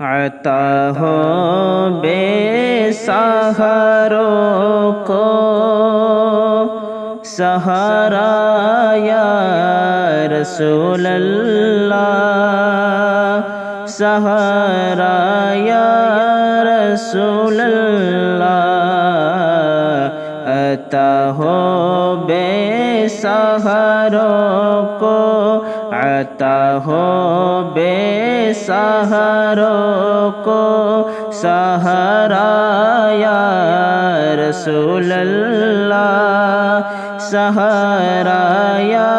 عطا ہو بے سہاروں کو سہارا یا رسول اللہ، سہارا یا رسول اللہ، عطا ہو بے سہاروں کو، عطا ہو بے سہاروں کو سہارا یا رسول اللہ، سہارا یا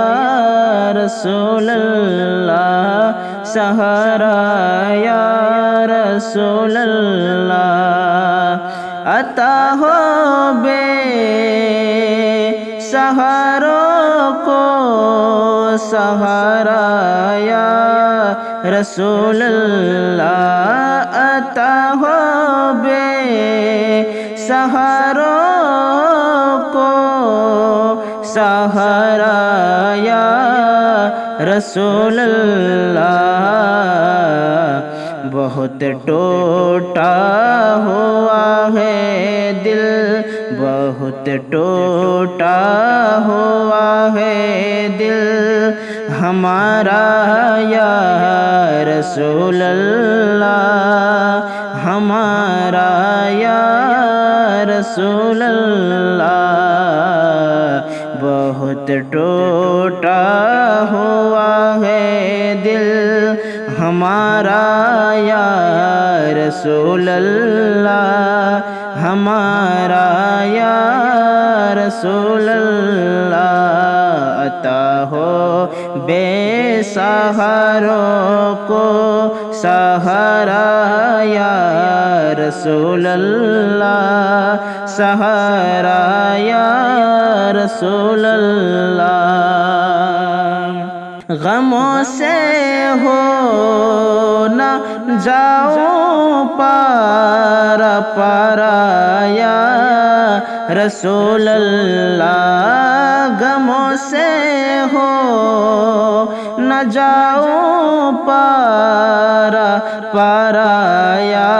رسول اللہ، سہارا یا رسول اللہ، عطا ہو بے سہاروں کو سہارا یا رسول اللہ، عطا ہو بے سہاروں کو سہارا یا رسول اللہ، بہت ٹوٹا ہوا ہے دل، بہت ٹوٹا ہوا ہے دل ہمارا یا رسول اللہ، ہمارا یا رسول اللہ، بہت ٹوٹا ہوا ہے دل ہمارا یا رسول اللہ، ہمارا یا رسول اللہ، عطا ہو بے سہاروں کو سہارا یا رسول اللہ، سہارا یا رسول اللہ، غموں سے ہو نہ جاؤں پارا پارا یا رسول اللہ، غموں سے ہو نہ جاؤں پارا پارا یا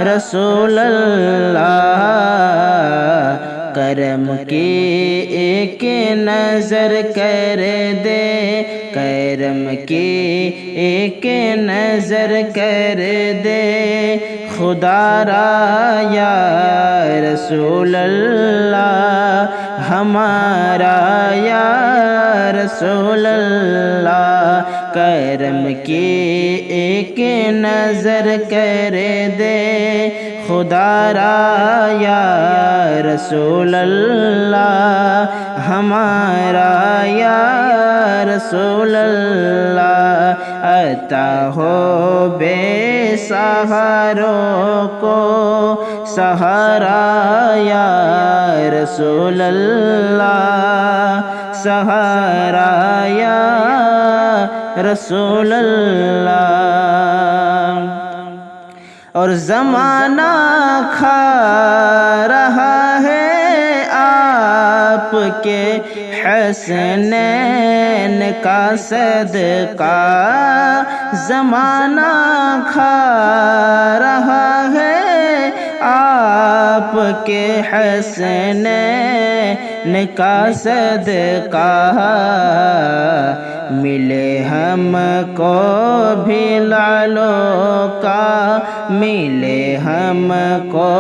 رسول اللہ، کرم کی ایک نظر کر دے، کرم کی ایک نظر کر دے خدا را یا رسول اللہ، ہمارا یا رسول اللہ، کرم کی ایک نظر کر دے خدا را یا رسول اللہ، ہمارا یا رسول اللہ، عطا ہو بے سہاروں کو سہارا یا رسول اللہ، سہارا یا رسول اللہ، اور زمانہ کھا رہا ہے آپ کے حسنین کا صدقہ، زمانہ کھا رہا ہے آپ کے حسنین کا صدقہ، ملے ہم کو بھی لالوں کا، ملے ہم کو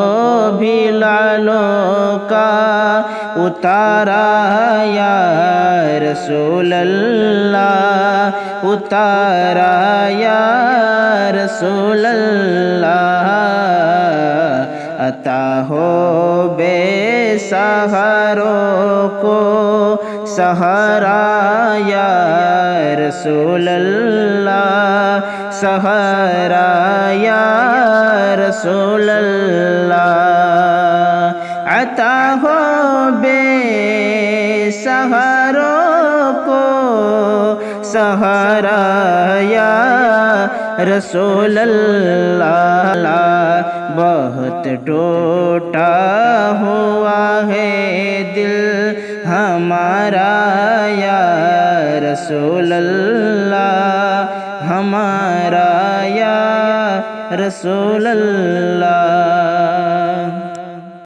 بھی لالوں کا اتارا یا رسول اللہ، اتارا یا رسول اللہ، عطا ہو بے سہاروں کو سہارا یا رسول اللہ، سہارا یا رسول اللہ، عطا ہو بے سہاروں کو سہارا یا رسول اللہ، بہت ٹوٹا ہوا ہے دل ہمارا یا رسول اللہ، ہمارا یا رسول اللہ